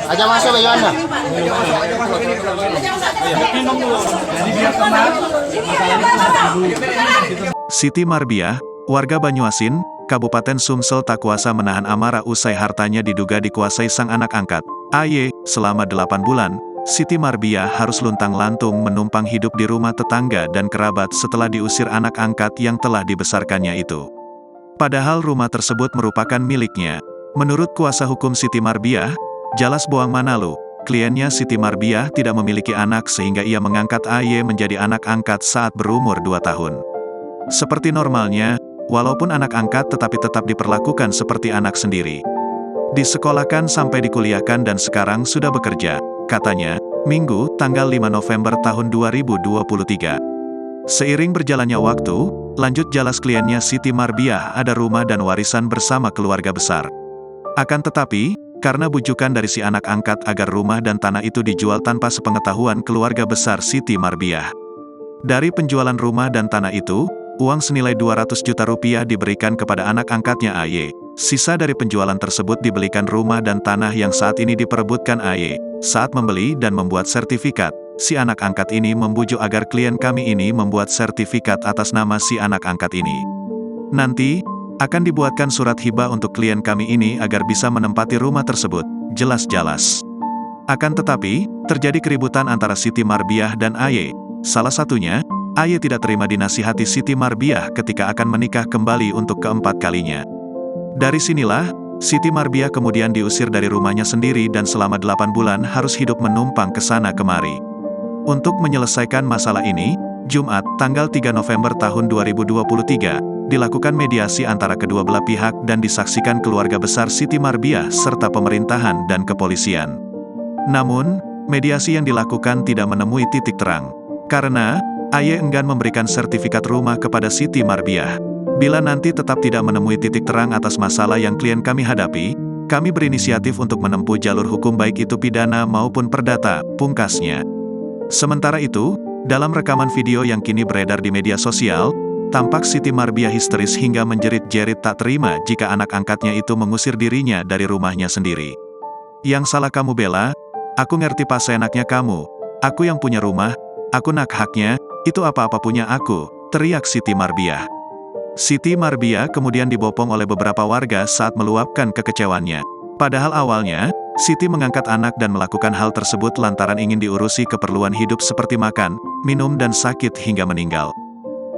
Aja masuk bagaimana? Siti Marbiah, warga Banyuasin, Kabupaten Sumsel tak kuasa menahan amarah usai hartanya diduga dikuasai sang anak angkat, AY. Selama 8 bulan, Siti Marbiah harus luntang-lantung menumpang hidup di rumah tetangga dan kerabat setelah diusir anak angkat yang telah dibesarkannya itu. Padahal rumah tersebut merupakan miliknya. Menurut kuasa hukum Siti Marbiah, Jalas Boang Manalu, kliennya Siti Marbiah tidak memiliki anak sehingga ia mengangkat AY menjadi anak angkat saat berumur 2 tahun. Seperti normalnya, walaupun anak angkat tetapi tetap diperlakukan seperti anak sendiri. Disekolahkan sampai dikuliahkan dan sekarang sudah bekerja, katanya, Minggu, tanggal 5 November tahun 2023. Seiring berjalannya waktu, lanjut Jalas kliennya Siti Marbiah ada rumah dan warisan bersama keluarga besar. Akan tetapi, karena bujukan dari si anak angkat agar rumah dan tanah itu dijual tanpa sepengetahuan keluarga besar Siti Marbiah. Dari penjualan rumah dan tanah itu, uang senilai 200 juta rupiah diberikan kepada anak angkatnya AY. Sisa dari penjualan tersebut dibelikan rumah dan tanah yang saat ini diperebutkan AY. Saat membeli dan membuat sertifikat, si anak angkat ini membujuk agar klien kami ini membuat sertifikat atas nama si anak angkat ini. Nanti, akan dibuatkan surat hibah untuk klien kami ini agar bisa menempati rumah tersebut, jelas Jalas. Akan tetapi, terjadi keributan antara Siti Marbiah dan AY. Salah satunya, AY tidak terima dinasihati Siti Marbiah ketika akan menikah kembali untuk keempat kalinya. Dari sinilah, Siti Marbiah kemudian diusir dari rumahnya sendiri dan selama 8 bulan harus hidup menumpang ke sana kemari. Untuk menyelesaikan masalah ini, Jumat, tanggal 3 November tahun 2023, dilakukan mediasi antara kedua belah pihak dan disaksikan keluarga besar Siti Marbiah serta pemerintahan dan kepolisian. Namun, mediasi yang dilakukan tidak menemui titik terang. Karena, AY enggan memberikan sertifikat rumah kepada Siti Marbiah. Bila nanti tetap tidak menemui titik terang atas masalah yang klien kami hadapi, kami berinisiatif untuk menempuh jalur hukum baik itu pidana maupun perdata, pungkasnya. Sementara itu, dalam rekaman video yang kini beredar di media sosial, tampak Siti Marbiah histeris hingga menjerit-jerit tak terima jika anak angkatnya itu mengusir dirinya dari rumahnya sendiri. Yang salah kamu Bella, aku ngerti pas enaknya kamu, aku yang punya rumah, aku nak haknya, itu apa-apa punya aku, teriak Siti Marbiah. Siti Marbiah kemudian dibopong oleh beberapa warga saat meluapkan kekecewaannya. Padahal awalnya, Siti mengangkat anak dan melakukan hal tersebut lantaran ingin diurusi keperluan hidup seperti makan, minum dan sakit hingga meninggal.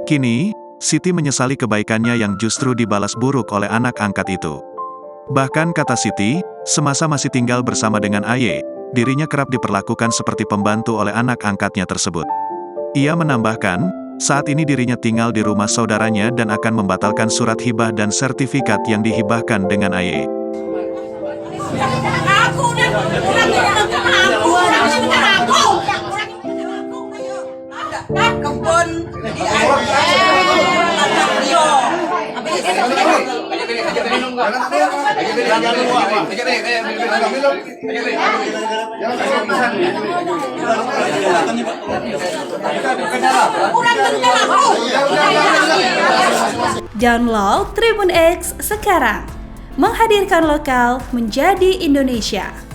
Kini, Siti menyesali kebaikannya yang justru dibalas buruk oleh anak angkat itu. Bahkan kata Siti, semasa masih tinggal bersama dengan AY, dirinya kerap diperlakukan seperti pembantu oleh anak angkatnya tersebut. Ia menambahkan, saat ini dirinya tinggal di rumah saudaranya dan akan membatalkan surat hibah dan sertifikat yang dihibahkan dengan AY. Download Tribun X sekarang, menghadirkan lokal menjadi Indonesia.